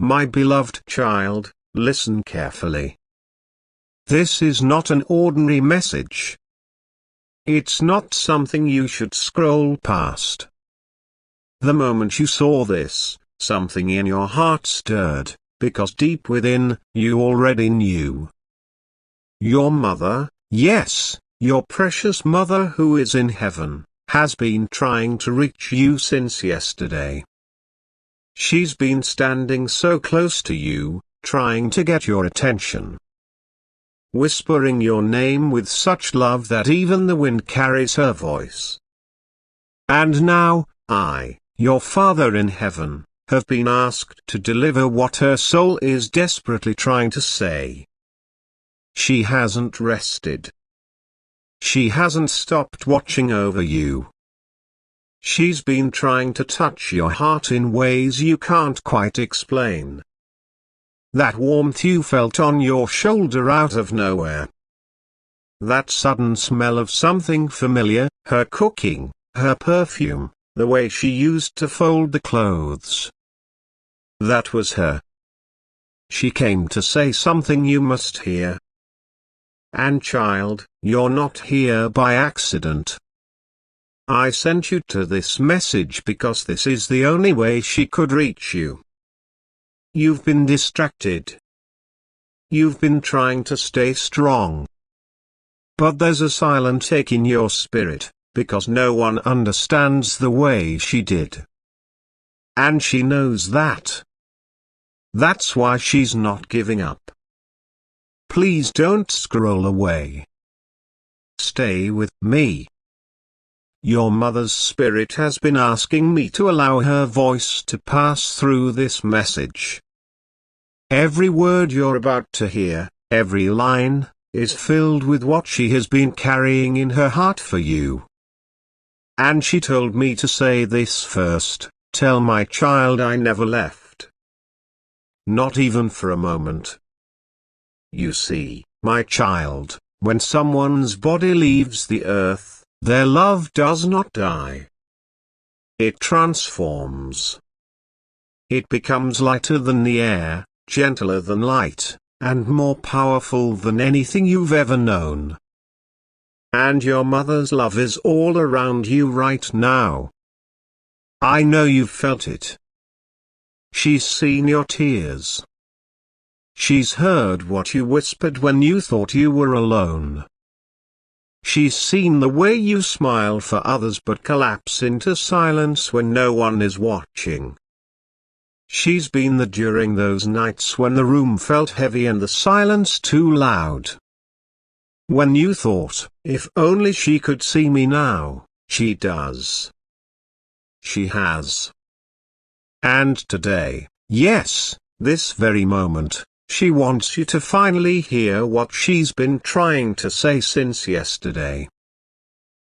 My beloved child, listen carefully. This is not an ordinary message. It's not something you should scroll past. The moment you saw this, something in your heart stirred, because deep within, you already knew. Your mother, yes, your precious mother who is in heaven, has been trying to reach you since yesterday. She's been standing so close to you, trying to get your attention. Whispering your name with such love that even the wind carries her voice. And now, I, your Father in heaven, have been asked to deliver what her soul is desperately trying to say. She hasn't rested. She hasn't stopped watching over you. She's been trying to touch your heart in ways you can't quite explain. That warmth you felt on your shoulder out of nowhere. That sudden smell of something familiar, her cooking, her perfume, the way she used to fold the clothes. That was her. She came to say something you must hear. And child, you're not here by accident. I sent you to this message because this is the only way she could reach you. You've been distracted. You've been trying to stay strong. But there's a silent ache in your spirit, because no one understands the way she did. And she knows that. That's why she's not giving up. Please don't scroll away. Stay with me. Your mother's spirit has been asking me to allow her voice to pass through this message. Every word you're about to hear, every line, is filled with what she has been carrying in her heart for you. And she told me to say this first: tell my child I never left. Not even for a moment. You see, my child, when someone's body leaves the earth, their love does not die. It transforms. It becomes lighter than the air, gentler than light, and more powerful than anything you've ever known. And your mother's love is all around you right now. I know you've felt it. She's seen your tears. She's heard what you whispered when you thought you were alone. She's seen the way you smile for others but collapse into silence when no one is watching. She's been there during those nights when the room felt heavy and the silence too loud. When you thought, if only she could see me now, she does. She has. And today, yes, this very moment, she wants you to finally hear what she's been trying to say since yesterday.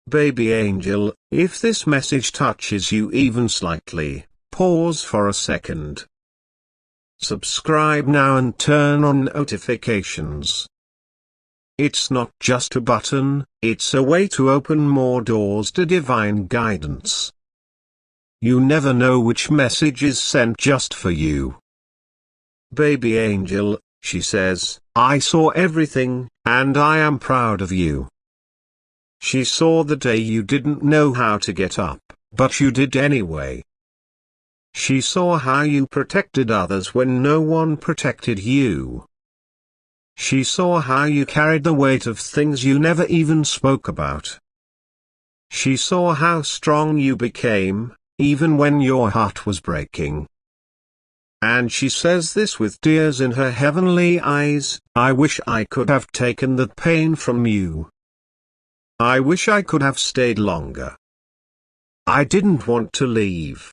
Baby angel, if this message touches you even slightly, pause for a second. Subscribe now and turn on notifications. It's not just a button, it's a way to open more doors to divine guidance. You never know which message is sent just for you. Baby angel, she says, I saw everything, and I am proud of you. She saw the day you didn't know how to get up, but you did anyway. She saw how you protected others when no one protected you. She saw how you carried the weight of things you never even spoke about. She saw how strong you became, even when your heart was breaking. And she says this with tears in her heavenly eyes, I wish I could have taken that pain from you. I wish I could have stayed longer. I didn't want to leave.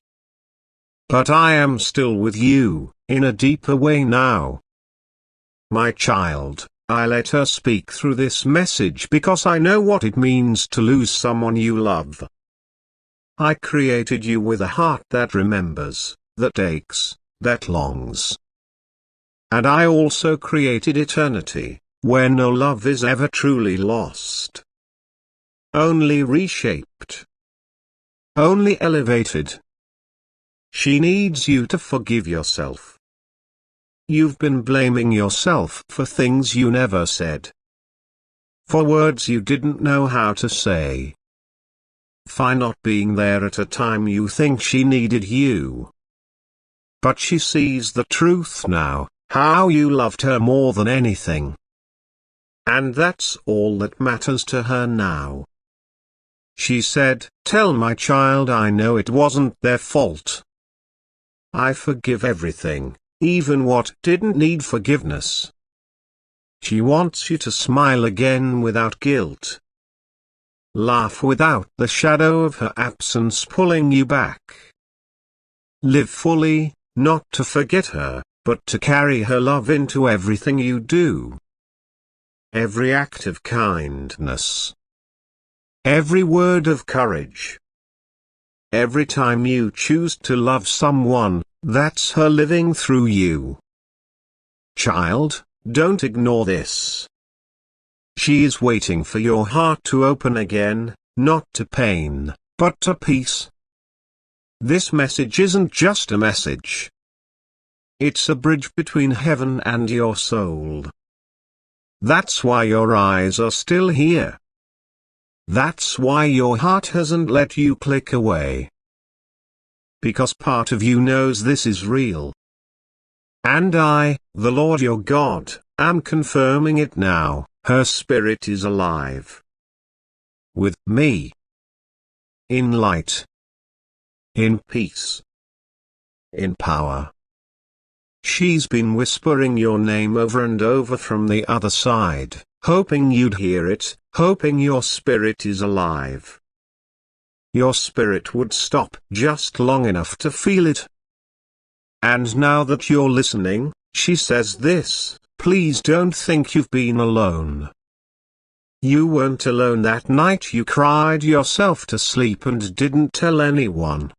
But I am still with you, in a deeper way now. My child, I let her speak through this message because I know what it means to lose someone you love. I created you with a heart that remembers, that aches, that longs. And I also created eternity, where no love is ever truly lost. Only reshaped. Only elevated. She needs you to forgive yourself. You've been blaming yourself for things you never said. For words you didn't know how to say. For not being there at a time you think she needed you. But she sees the truth now, how you loved her more than anything. And that's all that matters to her now. She said, "Tell my child I know it wasn't their fault. I forgive everything, even what didn't need forgiveness." She wants you to smile again without guilt. Laugh without the shadow of her absence pulling you back. Live fully, not to forget her, but to carry her love into everything you do. Every act of kindness. Every word of courage. Every time you choose to love someone, that's her living through you. Child, don't ignore this. She is waiting for your heart to open again, not to pain, but to peace. This message isn't just a message. It's a bridge between heaven and your soul. That's why your eyes are still here. That's why your heart hasn't let you click away. Because part of you knows this is real. And I, the Lord your God, am confirming it now. Her spirit is alive. With me. In light. In peace. In power. She's been whispering your name over and over from the other side, hoping you'd hear it, hoping your spirit is alive. Your spirit would stop just long enough to feel it. And now that you're listening, she says this. Please don't think you've been alone. You weren't alone that night you cried yourself to sleep and didn't tell anyone.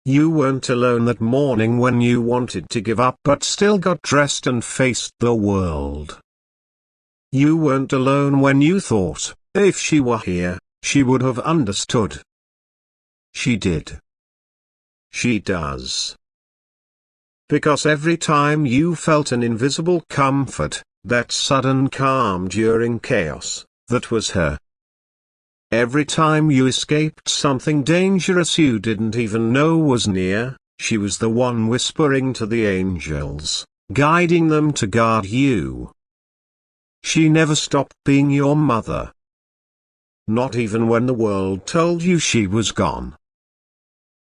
You weren't alone that morning when you wanted to give up but still got dressed and faced the world. You weren't alone when you thought, if she were here, she would have understood. She did. She does. Because every time you felt an invisible comfort, that sudden calm during chaos, that was her. Every time you escaped something dangerous you didn't even know was near, she was the one whispering to the angels, guiding them to guard you. She never stopped being your mother. Not even when the world told you she was gone.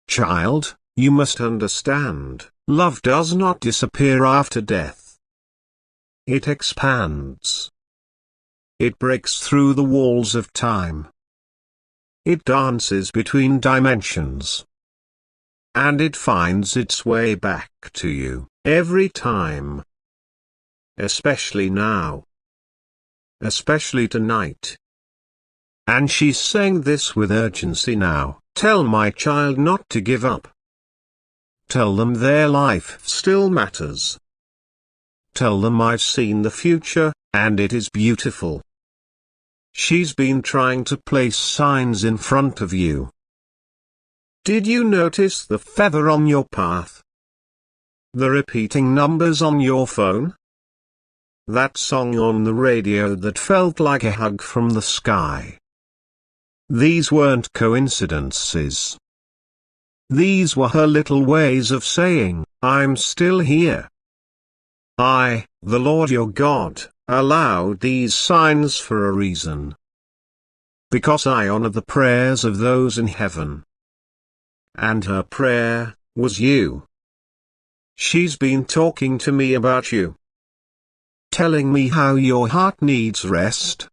Child, you must understand. Love does not disappear after death. It expands. It breaks through the walls of time. It dances between dimensions. And it finds its way back to you, every time. Especially now. Especially tonight. And she's saying this with urgency now. Tell my child not to give up. Tell them their life still matters. Tell them I've seen the future, and it is beautiful. She's been trying to place signs in front of you. Did you notice the feather on your path? The repeating numbers on your phone? That song on the radio that felt like a hug from the sky? These weren't coincidences. These were her little ways of saying, I'm still here. I, the Lord your God, allowed these signs for a reason. Because I honor the prayers of those in heaven. And her prayer was you. She's been talking to me about you. Telling me how your heart needs rest.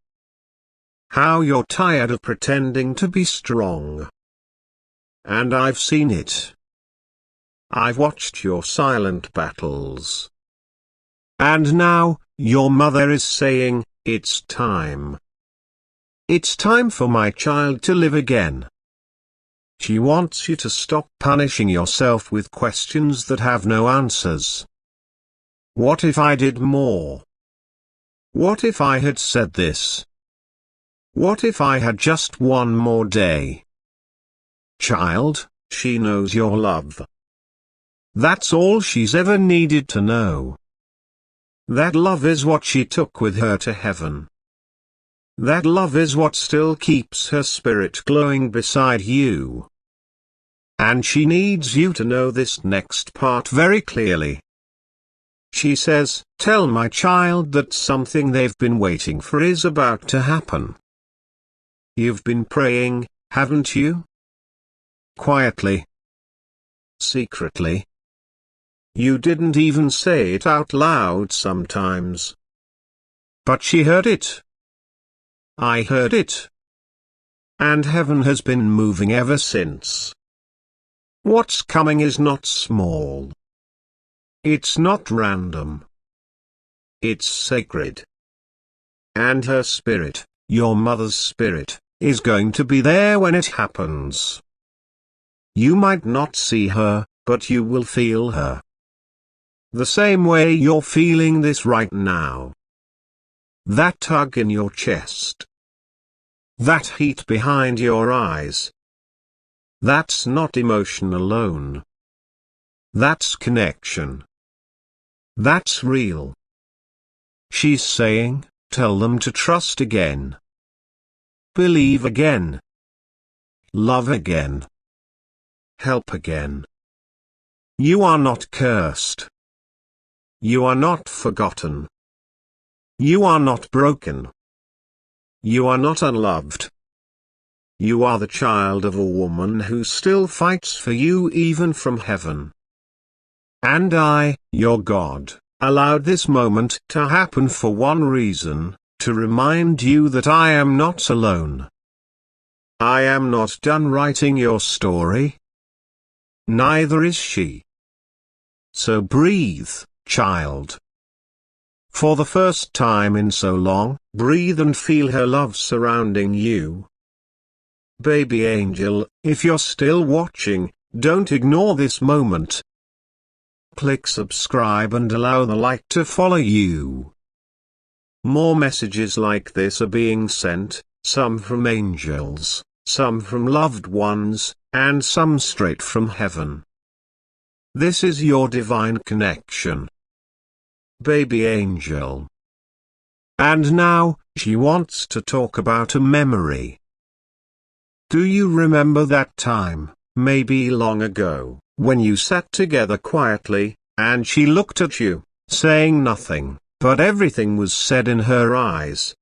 How you're tired of pretending to be strong. And I've seen it. I've watched your silent battles. And now, your mother is saying, it's time. It's time for my child to live again. She wants you to stop punishing yourself with questions that have no answers. What if I did more? What if I had said this? What if I had just one more day? Child, she knows your love. That's all she's ever needed to know, That love is what she took with her to heaven. That love is what still keeps her spirit glowing beside you. And she needs you to know this next part very clearly. She says, "Tell my child that something they've been waiting for is about to happen." You've been praying, haven't you? Quietly. Secretly. You didn't even say it out loud sometimes. But she heard it. I heard it. And heaven has been moving ever since. What's coming is not small. It's not random. It's sacred. And her spirit, your mother's spirit, is going to be there when it happens. You might not see her, but you will feel her. The same way you're feeling this right now. That tug in your chest. That heat behind your eyes. That's not emotion alone. That's connection. That's real. She's saying, tell them to trust again. Believe again. Love again. Help again. You are not cursed. You are not forgotten. You are not broken. You are not unloved. You are the child of a woman who still fights for you even from heaven. And I, your God, allowed this moment to happen for one reason, to remind you that I am not alone. I am not done writing your story. Neither is she. So breathe, child. For the first time in so long, breathe and feel her love surrounding you. Baby angel, if you're still watching, don't ignore this moment. Click subscribe and allow the light to follow you. More messages like this are being sent, some from angels, some from loved ones, and some straight from heaven. This is your divine connection. Baby angel. And now, she wants to talk about a memory. Do you remember that time, maybe long ago, when you sat together quietly, and she looked at you, saying nothing, but everything was said in her eyes?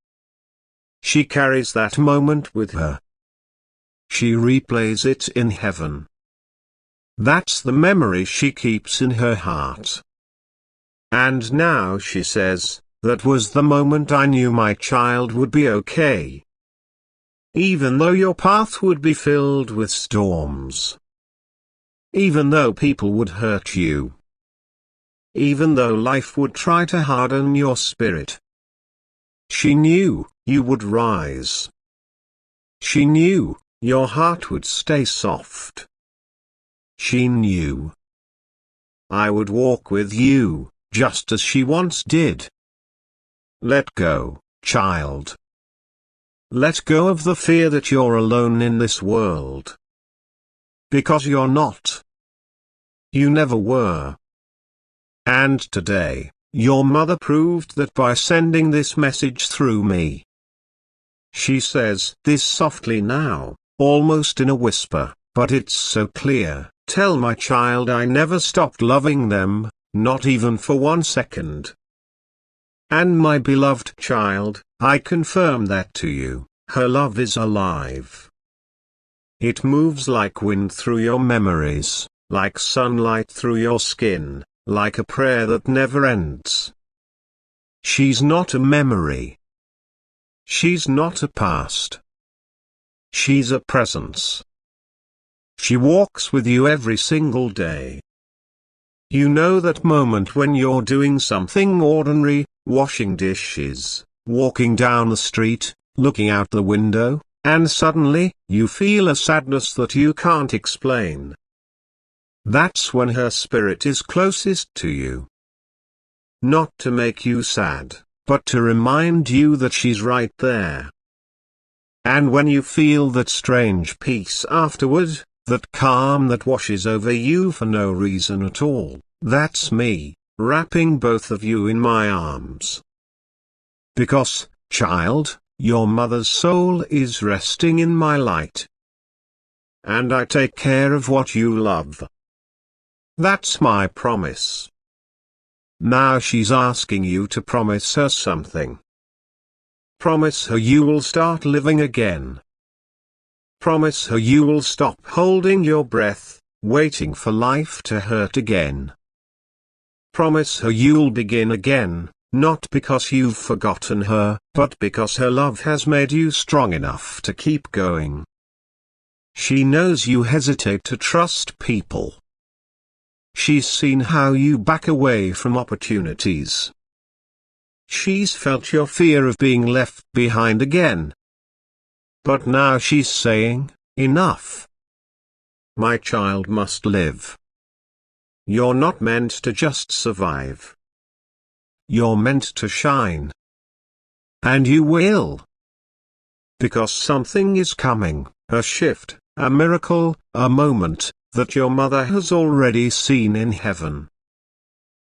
She carries that moment with her. She replays it in heaven. That's the memory she keeps in her heart. And now she says, that was the moment I knew my child would be okay. Even though your path would be filled with storms. Even though people would hurt you. Even though life would try to harden your spirit. She knew, you would rise. She knew, your heart would stay soft. She knew. I would walk with you, just as she once did. Let go, child. Let go of the fear that you're alone in this world. Because you're not. You never were. And today, your mother proved that by sending this message through me. She says this softly now, almost in a whisper, but it's so clear. Tell my child I never stopped loving them, not even for 1 second. And my beloved child, I confirm that to you, her love is alive. It moves like wind through your memories, like sunlight through your skin, like a prayer that never ends. She's not a memory. She's not a past. She's a presence. She walks with you every single day. You know that moment when you're doing something ordinary, washing dishes, walking down the street, looking out the window, and suddenly, you feel a sadness that you can't explain. That's when her spirit is closest to you. Not to make you sad, but to remind you that she's right there. And when you feel that strange peace afterward, that calm that washes over you for no reason at all, that's me, wrapping both of you in my arms. Because, child, your mother's soul is resting in my light. And I take care of what you love. That's my promise. Now she's asking you to promise her something. Promise her you will start living again. Promise her you will stop holding your breath, waiting for life to hurt again. Promise her you'll begin again, not because you've forgotten her, but because her love has made you strong enough to keep going. She knows you hesitate to trust people. She's seen how you back away from opportunities. She's felt your fear of being left behind again. But now she's saying, enough. My child must live. You're not meant to just survive. You're meant to shine. And you will. Because something is coming, a shift, a miracle, a moment, that your mother has already seen in heaven.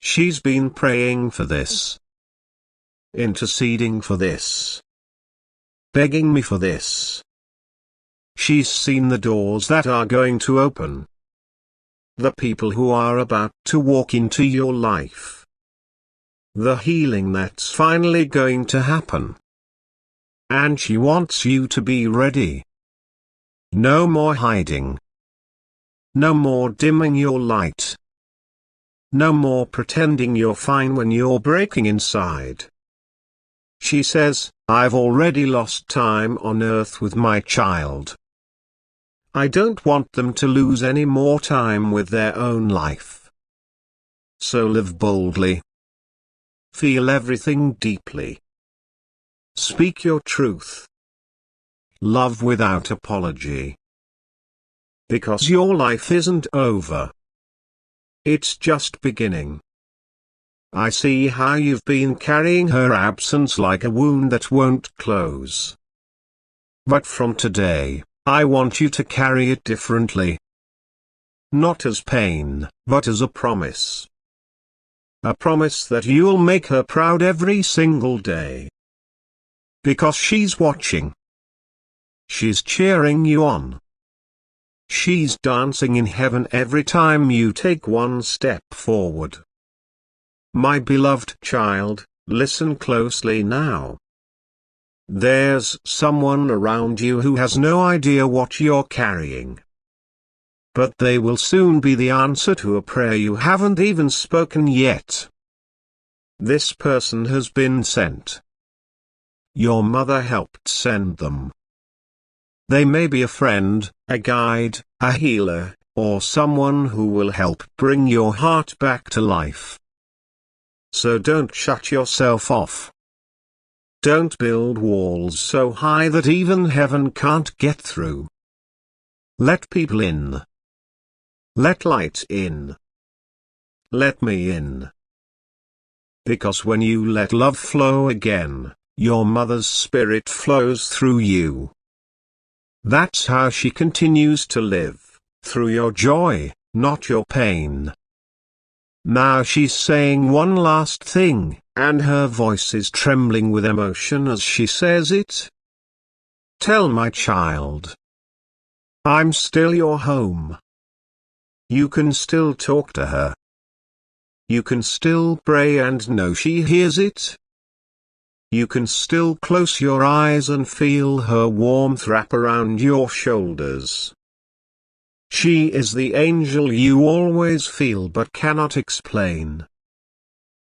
She's been praying for this. Interceding for this. Begging me for this. She's seen the doors that are going to open. The people who are about to walk into your life. The healing that's finally going to happen. And she wants you to be ready. No more hiding. No more dimming your light. No more pretending you're fine when you're breaking inside. She says, I've already lost time on earth with my child. I don't want them to lose any more time with their own life. So live boldly. Feel everything deeply. Speak your truth. Love without apology. Because your life isn't over. It's just beginning. I see how you've been carrying her absence like a wound that won't close. But from today, I want you to carry it differently. Not as pain, but as a promise. A promise that you'll make her proud every single day. Because she's watching. She's cheering you on. She's dancing in heaven every time you take one step forward. My beloved child, listen closely now. There's someone around you who has no idea what you're carrying. But they will soon be the answer to a prayer you haven't even spoken yet. This person has been sent. Your mother helped send them. They may be a friend, a guide, a healer, or someone who will help bring your heart back to life. So don't shut yourself off. Don't build walls so high that even heaven can't get through. Let people in. Let light in. Let me in. Because when you let love flow again, your mother's spirit flows through you. That's how she continues to live, through your joy, not your pain. Now she's saying one last thing, and her voice is trembling with emotion as she says it. Tell my child. I'm still your home. You can still talk to her. You can still pray and know she hears it. You can still close your eyes and feel her warmth wrap around your shoulders. She is the angel you always feel but cannot explain.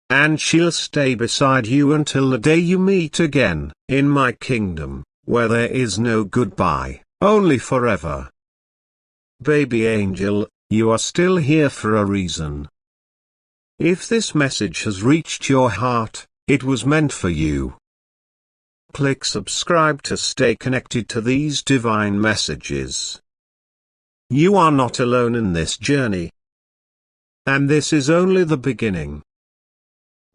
And she'll stay beside you until the day you meet again, in my kingdom, where there is no goodbye, only forever. Baby angel, you are still here for a reason. If this message has reached your heart, it was meant for you. Click subscribe to stay connected to these divine messages. You are not alone in this journey. And this is only the beginning.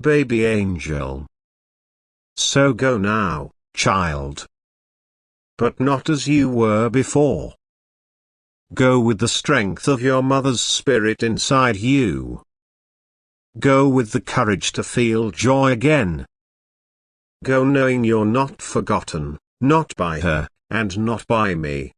Baby angel. So go now, child. But not as you were before. Go with the strength of your mother's spirit inside you. Go with the courage to feel joy again. Go knowing you're not forgotten, not by her, and not by me.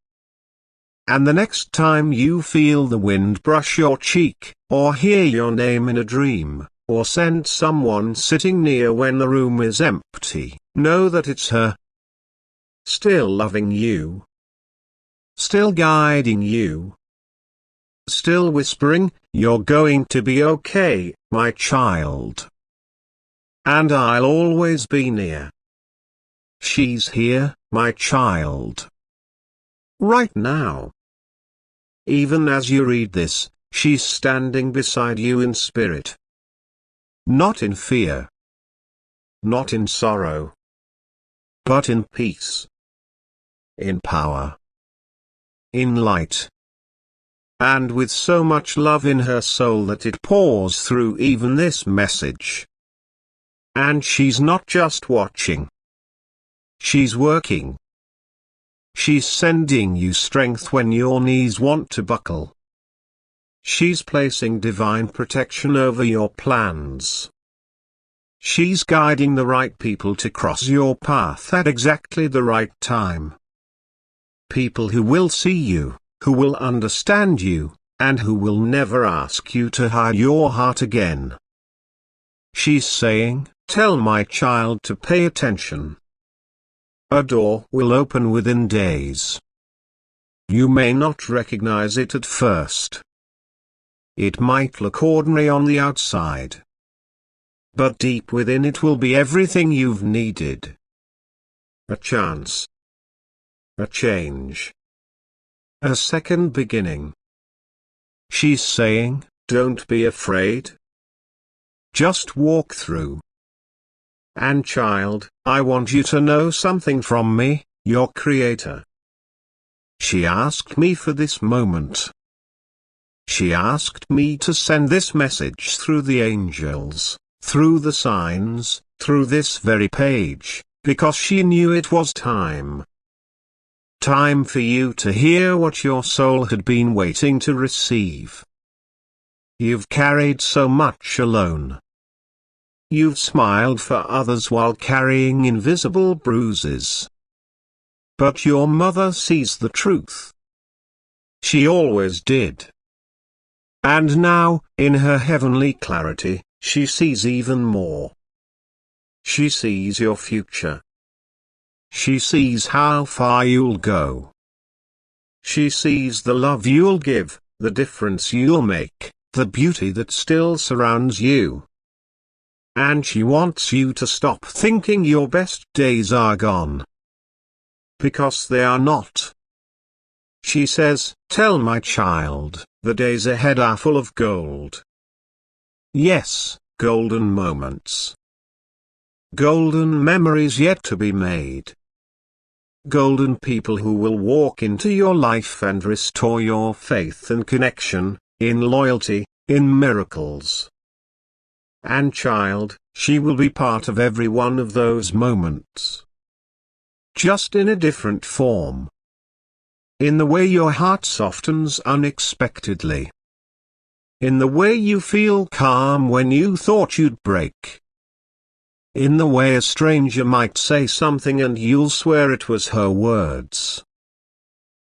And the next time you feel the wind brush your cheek, or hear your name in a dream, or sense someone sitting near when the room is empty, know that it's her. Still loving you. Still guiding you. Still whispering, "You're going to be okay, my child. And I'll always be near." She's here, my child. Right now. Even as you read this, she's standing beside you in spirit. Not in fear. Not in sorrow. But in peace. In power. In light. And with so much love in her soul that it pours through even this message. And she's not just watching. She's working. She's sending you strength when your knees want to buckle. She's placing divine protection over your plans. She's guiding the right people to cross your path at exactly the right time. People who will see you, who will understand you, and who will never ask you to hide your heart again. She's saying, "Tell my child to pay attention. A door will open within days. You may not recognize it at first. It might look ordinary on the outside. But deep within it will be everything you've needed. A chance. A change. A second beginning." She's saying, "Don't be afraid. Just walk through. And child, I want you to know something from me, your Creator." She asked me for this moment. She asked me to send this message through the angels, through the signs, through this very page, because she knew it was time. Time for you to hear what your soul had been waiting to receive. You've carried so much alone. You've smiled for others while carrying invisible bruises. But your mother sees the truth. She always did. And now, in her heavenly clarity, she sees even more. She sees your future. She sees how far you'll go. She sees the love you'll give, the difference you'll make, the beauty that still surrounds you. And she wants you to stop thinking your best days are gone. Because they are not. She says, "Tell my child, the days ahead are full of gold." Yes, golden moments. Golden memories yet to be made. Golden people who will walk into your life and restore your faith and connection, in loyalty, in miracles. And child, she will be part of every one of those moments. Just in a different form. In the way your heart softens unexpectedly. In the way you feel calm when you thought you'd break. In the way a stranger might say something and you'll swear it was her words.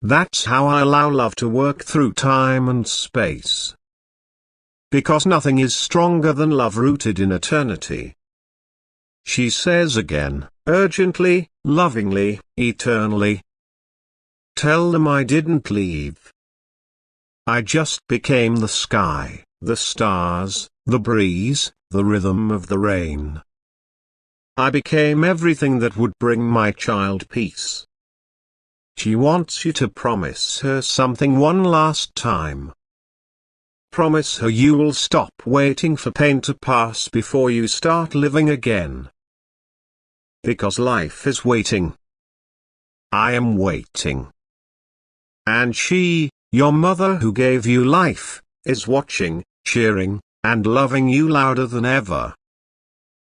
That's how I allow love to work through time and space. Because nothing is stronger than love rooted in eternity. She says again, urgently, lovingly, eternally. Tell them I didn't leave. I just became the sky, the stars, the breeze, the rhythm of the rain. I became everything that would bring my child peace. She wants you to promise her something one last time. Promise her you will stop waiting for pain to pass before you start living again. Because life is waiting. I am waiting. And she, your mother who gave you life, is watching, cheering, and loving you louder than ever.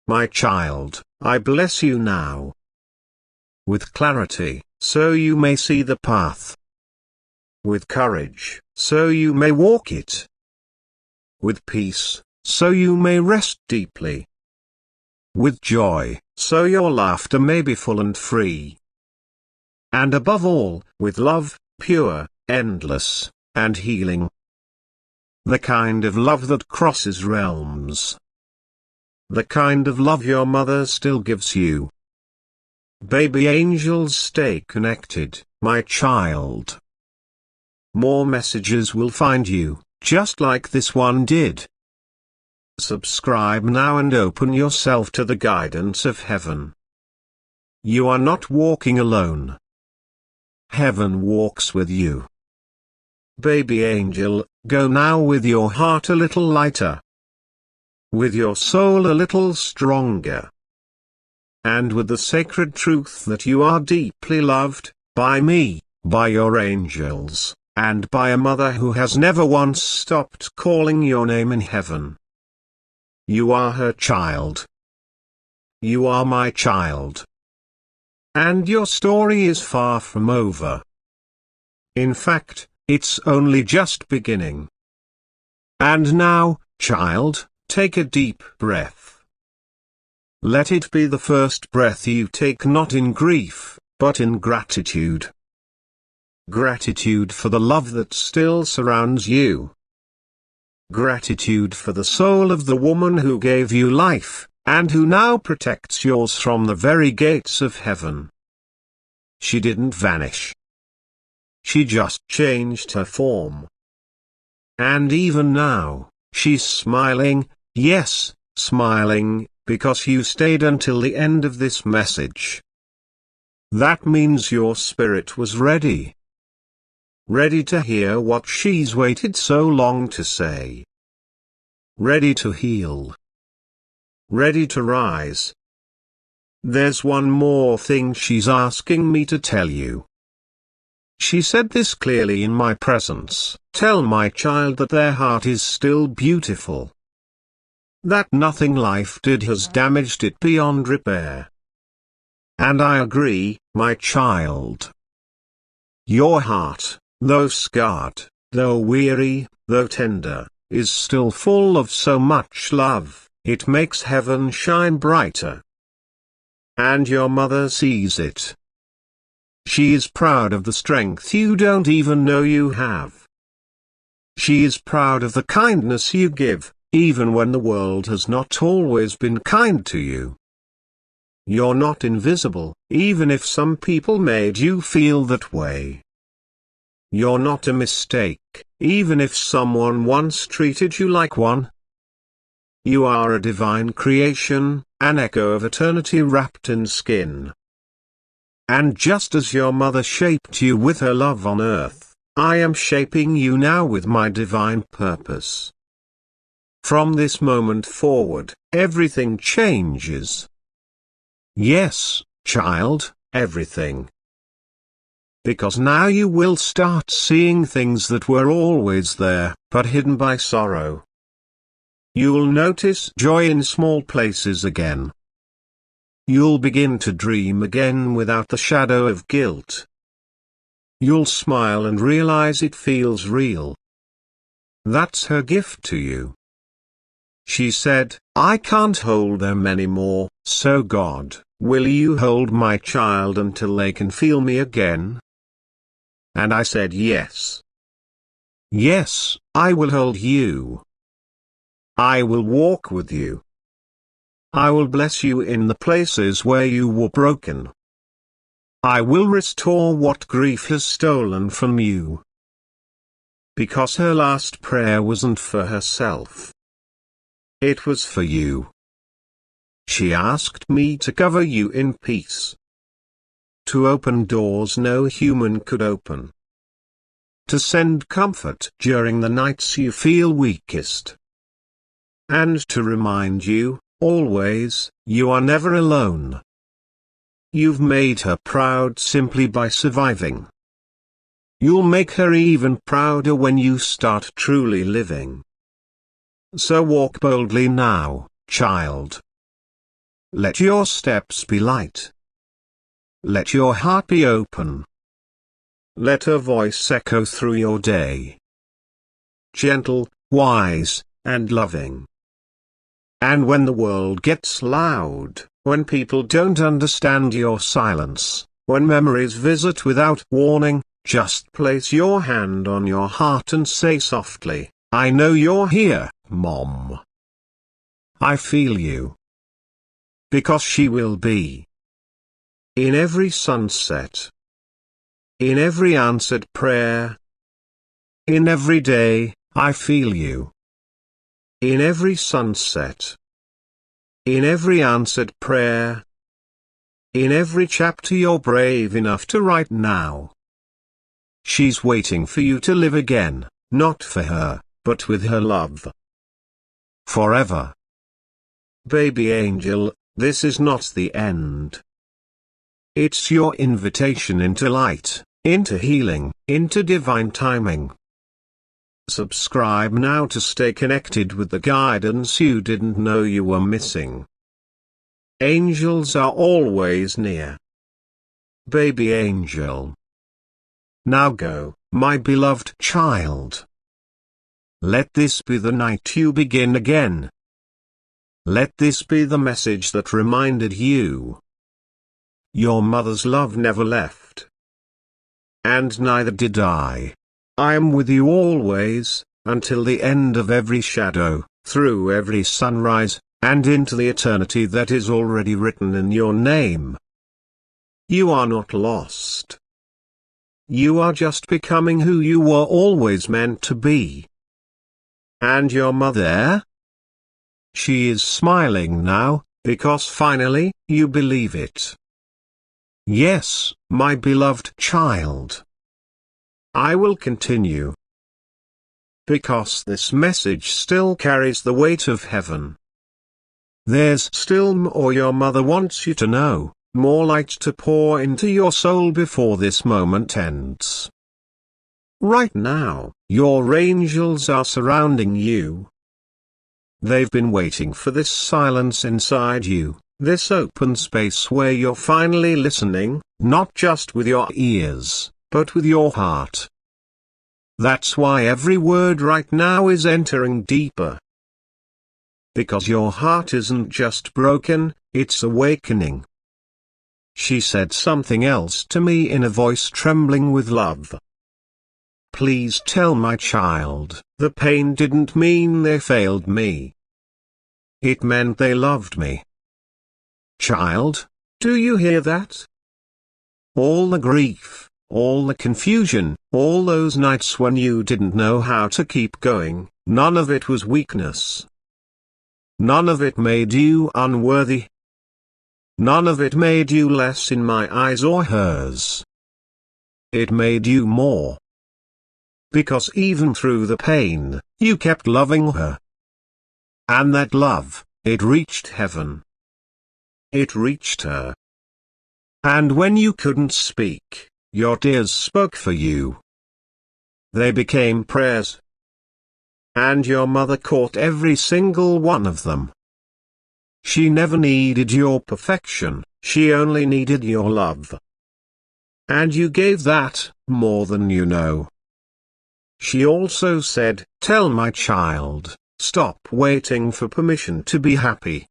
My child, I bless you now. With clarity, so you may see the path. With courage, so you may walk it. With peace, so you may rest deeply. With joy, so your laughter may be full and free. And above all, with love, pure, endless, and healing. The kind of love that crosses realms. The kind of love your mother still gives you. Baby angels, stay connected, my child. More messages will find you, just like this one did. Subscribe now and open yourself to the guidance of heaven. You are not walking alone. Heaven walks with you. Baby angel, go now with your heart a little lighter. With your soul a little stronger. And with the sacred truth that you are deeply loved, by me, by your angels, and by a mother who has never once stopped calling your name in heaven. You are her child. You are my child. And your story is far from over. In fact, it's only just beginning. And now, child, take a deep breath. Let it be the first breath you take not in grief, but in gratitude. Gratitude for the love that still surrounds you. Gratitude for the soul of the woman who gave you life, and who now protects yours from the very gates of heaven. She didn't vanish. She just changed her form. And even now, she's smiling, yes, smiling, because you stayed until the end of this message. That means your spirit was ready. Ready to hear what she's waited so long to say. Ready to heal. Ready to rise. There's one more thing she's asking me to tell you. She said this clearly in my presence: tell my child that their heart is still beautiful. That nothing life did has damaged it beyond repair. And I agree, my child. Your heart, though scarred, though weary, though tender, is still full of so much love, it makes heaven shine brighter. And your mother sees it. She is proud of the strength you don't even know you have. She is proud of the kindness you give, even when the world has not always been kind to you. You're not invisible, even if some people made you feel that way. You're not a mistake, even if someone once treated you like one. You are a divine creation, an echo of eternity wrapped in skin. And just as your mother shaped you with her love on earth, I am shaping you now with my divine purpose. From this moment forward, everything changes. Yes, child, everything. Because now you will start seeing things that were always there, but hidden by sorrow. You'll notice joy in small places again. You'll begin to dream again without the shadow of guilt. You'll smile and realize it feels real. That's her gift to you. She said, I can't hold them anymore, so God, will you hold my child until they can feel me again? And I said yes. Yes, I will hold you. I will walk with you. I will bless you in the places where you were broken. I will restore what grief has stolen from you. Because her last prayer wasn't for herself. It was for you. She asked me to cover you in peace. To open doors no human could open. To send comfort during the nights you feel weakest. And to remind you, always, you are never alone. You've made her proud simply by surviving. You'll make her even prouder when you start truly living. So walk boldly now, child. Let your steps be light. Let your heart be open. Let her voice echo through your day. Gentle, wise, and loving. And when the world gets loud, when people don't understand your silence, when memories visit without warning, just place your hand on your heart and say softly, I know you're here, Mom. I feel you. Because she will be. In every sunset. In every answered prayer. In every day, I feel you. In every sunset. In every answered prayer. In every chapter you're brave enough to write now. She's waiting for you to live again, not for her, but with her love. Forever. Baby angel, this is not the end. It's your invitation into light, into healing, into divine timing. Subscribe now to stay connected with the guidance you didn't know you were missing. Angels are always near. Baby angel. Now go, my beloved child. Let this be the night you begin again. Let this be the message that reminded you. Your mother's love never left. And neither did I. I am with you always, until the end of every shadow, through every sunrise, and into the eternity that is already written in your name. You are not lost. You are just becoming who you were always meant to be. And your mother? She is smiling now, because finally, you believe it. Yes, my beloved child. I will continue. Because this message still carries the weight of heaven. There's still more your mother wants you to know, more light to pour into your soul before this moment ends. Right now, your angels are surrounding you. They've been waiting for this silence inside you, this open space where you're finally listening, not just with your ears, but with your heart. That's why every word right now is entering deeper. Because your heart isn't just broken, it's awakening. She said something else to me in a voice trembling with love. Please tell my child, the pain didn't mean they failed me. It meant they loved me. Child, do you hear that? All the grief, all the confusion, all those nights when you didn't know how to keep going, none of it was weakness. None of it made you unworthy. None of it made you less in my eyes or hers. It made you more. Because even through the pain, you kept loving her. And that love, it reached heaven. It reached her. And when you couldn't speak, your tears spoke for you. They became prayers. And your mother caught every single one of them. She never needed your perfection, she only needed your love. And you gave that, more than you know. She also said, tell my child, stop waiting for permission to be happy.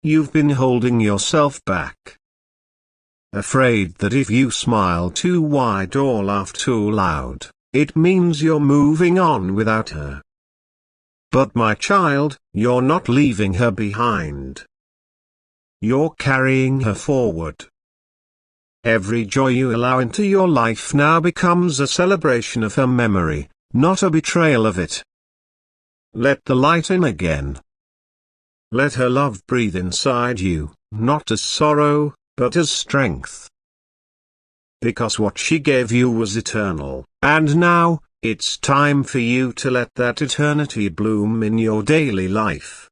You've been holding yourself back. Afraid that if you smile too wide or laugh too loud, it means you're moving on without her. But my child, you're not leaving her behind. You're carrying her forward. Every joy you allow into your life now becomes a celebration of her memory, not a betrayal of it. Let the light in again. Let her love breathe inside you, not as sorrow, but as strength. Because what she gave you was eternal, and now, it's time for you to let that eternity bloom in your daily life.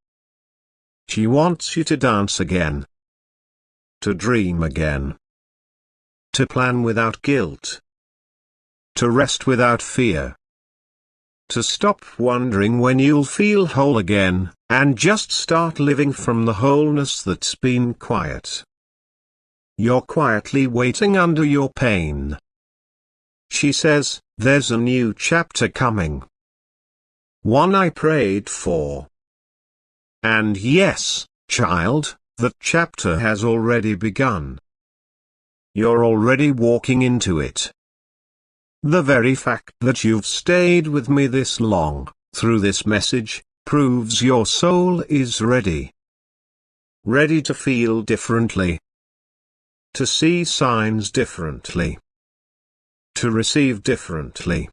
She wants you to dance again. To dream again. To plan without guilt. To rest without fear. To stop wondering when you'll feel whole again, and just start living from the wholeness that's been quiet. You're quietly waiting under your pain. She says, there's a new chapter coming. One I prayed for. And yes, child, that chapter has already begun. You're already walking into it. The very fact that you've stayed with me this long, through this message, proves your soul is ready. Ready to feel differently. To see signs differently. To receive differently.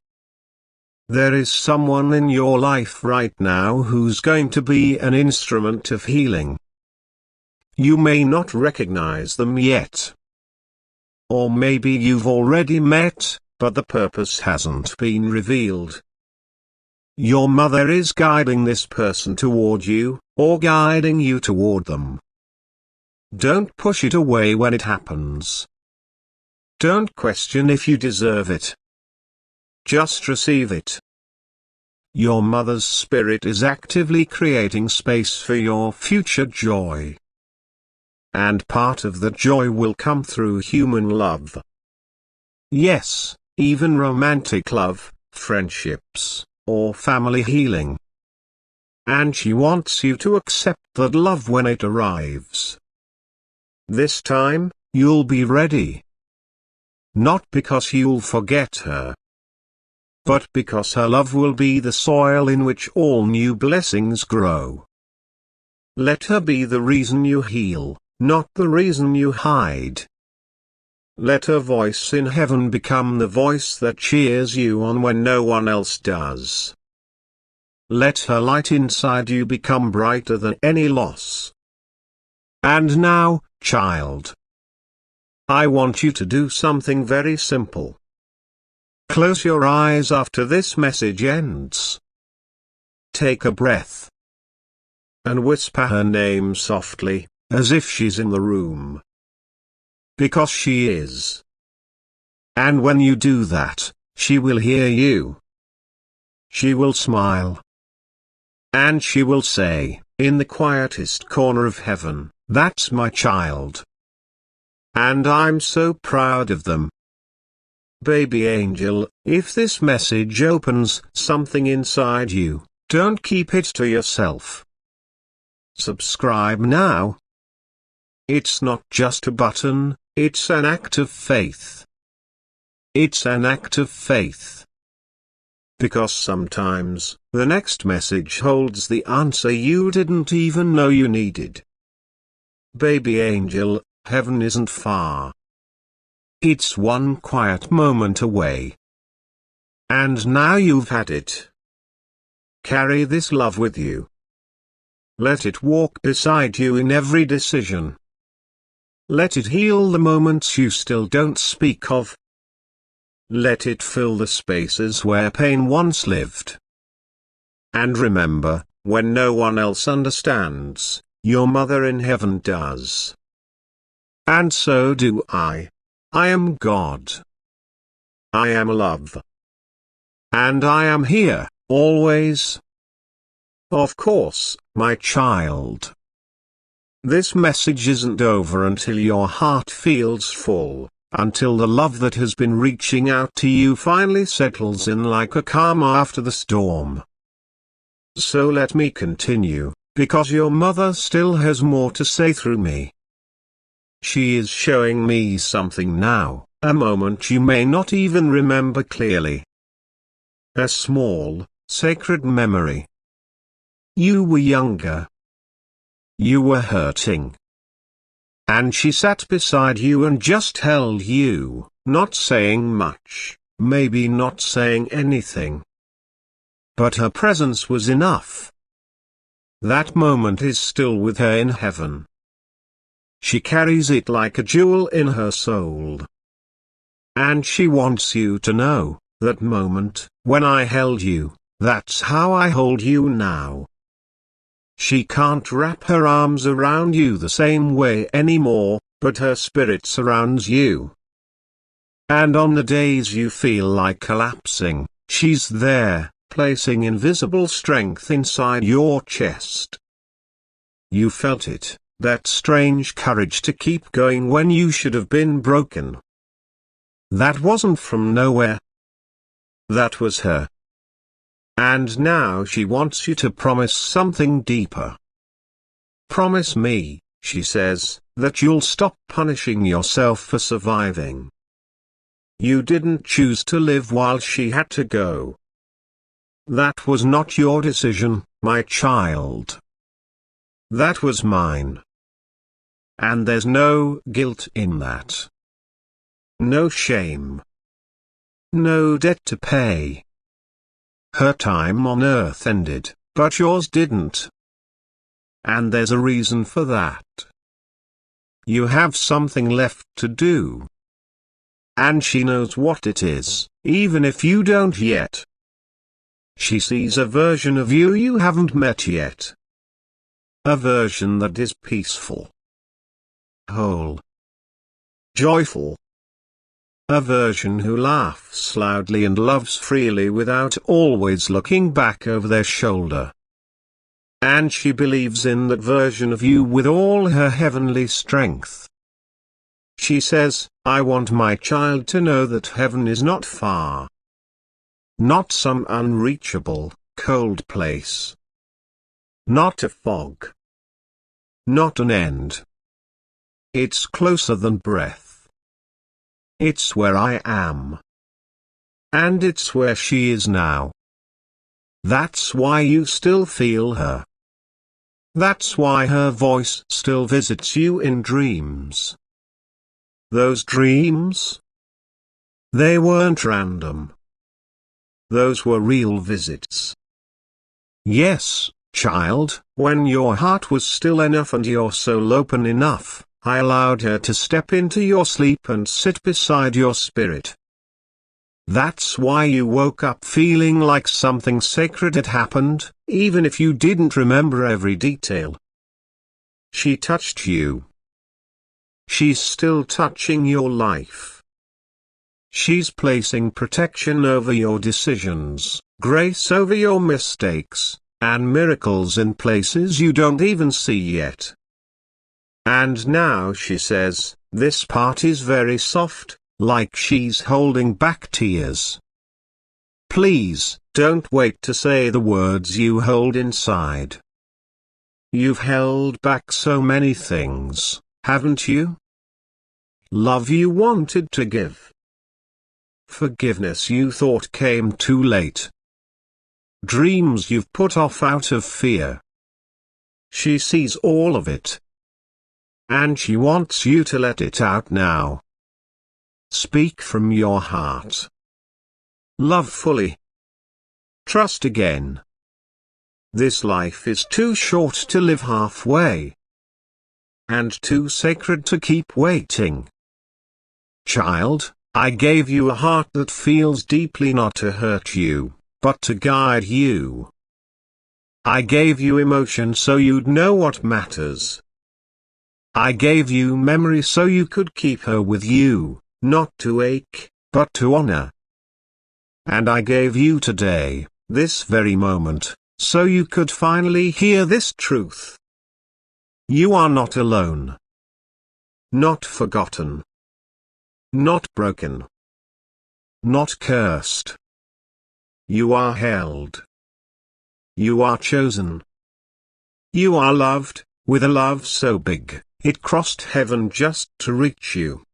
There is someone in your life right now who's going to be an instrument of healing. You may not recognize them yet. Or maybe you've already met, but the purpose hasn't been revealed. Your mother is guiding this person toward you, or guiding you toward them. Don't push it away when it happens. Don't question if you deserve it. Just receive it. Your mother's spirit is actively creating space for your future joy. And part of that joy will come through human love. Yes, even romantic love, friendships, or family healing. And she wants you to accept that love when it arrives. This time, you'll be ready. Not because you'll forget her, but because her love will be the soil in which all new blessings grow. Let her be the reason you heal, not the reason you hide. Let her voice in heaven become the voice that cheers you on when no one else does. Let her light inside you become brighter than any loss. And now, child, I want you to do something very simple. Close your eyes after this message ends. Take a breath. And whisper her name softly, as if she's in the room. Because she is. And when you do that, she will hear you. She will smile. And she will say, in the quietest corner of heaven, "That's my child. And I'm so proud of them." Baby angel, if this message opens something inside you, don't keep it to yourself. Subscribe now. It's not just a button, it's an act of faith. It's an act of faith. Because sometimes, the next message holds the answer you didn't even know you needed. Baby angel, heaven isn't far. It's one quiet moment away. And now you've had it. Carry this love with you. Let it walk beside you in every decision. Let it heal the moments you still don't speak of. Let it fill the spaces where pain once lived. And remember, when no one else understands, your mother in heaven does. And so do I. I am God. I am love. And I am here, always. Of course, my child. This message isn't over until your heart feels full, until the love that has been reaching out to you finally settles in like a calm after the storm. So let me continue, because your mother still has more to say through me. She is showing me something now, a moment you may not even remember clearly. A small, sacred memory. You were younger. You were hurting. And she sat beside you and just held you, not saying much, maybe not saying anything. But her presence was enough. That moment is still with her in heaven. She carries it like a jewel in her soul. And she wants you to know, that moment, when I held you, that's how I hold you now. She can't wrap her arms around you the same way anymore, but her spirit surrounds you. And on the days you feel like collapsing, she's there, placing invisible strength inside your chest. You felt it, that strange courage to keep going when you should have been broken. That wasn't from nowhere. That was her. And now she wants you to promise something deeper. Promise me, she says, that you'll stop punishing yourself for surviving. You didn't choose to live while she had to go. That was not your decision, my child. That was mine. And there's no guilt in that. No shame. No debt to pay. Her time on earth ended, but yours didn't. And there's a reason for that. You have something left to do. And she knows what it is, even if you don't yet. She sees a version of you you haven't met yet. A version that is peaceful, whole, joyful. A version who laughs loudly and loves freely without always looking back over their shoulder. And she believes in that version of you with all her heavenly strength. She says, I want my child to know that heaven is not far. Not some unreachable, cold place. Not a fog. Not an end. It's closer than breath. It's where I am. And it's where she is now. That's why you still feel her. That's why her voice still visits you in dreams. Those dreams? They weren't random. Those were real visits. Yes, child, when your heart was still enough and your soul open enough, I allowed her to step into your sleep and sit beside your spirit. That's why you woke up feeling like something sacred had happened, even if you didn't remember every detail. She touched you. She's still touching your life. She's placing protection over your decisions, grace over your mistakes, and miracles in places you don't even see yet. And now she says, this part is very soft, like she's holding back tears. Please, don't wait to say the words you hold inside. You've held back so many things, haven't you? Love you wanted to give. Forgiveness you thought came too late. Dreams you've put off out of fear. She sees all of it. And she wants you to let it out now. Speak from your heart. Love fully. Trust again. This life is too short to live halfway. And too sacred to keep waiting. Child, I gave you a heart that feels deeply not to hurt you, but to guide you. I gave you emotion so you'd know what matters. I gave you memory so you could keep her with you, not to ache, but to honor. And I gave you today, this very moment, so you could finally hear this truth. You are not alone. Not forgotten. Not broken. Not cursed. You are held. You are chosen. You are loved, with a love so big, it crossed heaven just to reach you.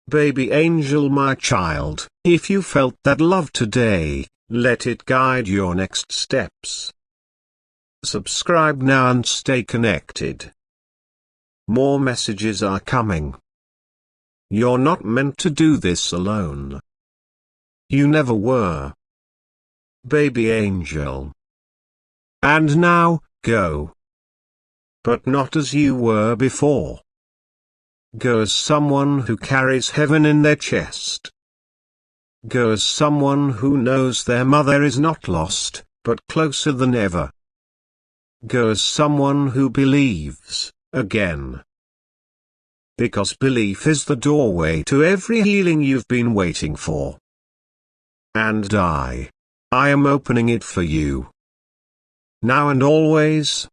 Baby angel, my child, if you felt that love today, let it guide your next steps. Subscribe now and stay connected. More messages are coming. You're not meant to do this alone. You never were. Baby angel. And now, go. But not as you were before. Go as someone who carries heaven in their chest. Go as someone who knows their mother is not lost, but closer than ever. Go as someone who believes, again. Because belief is the doorway to every healing you've been waiting for. And I am opening it for you. Now and always.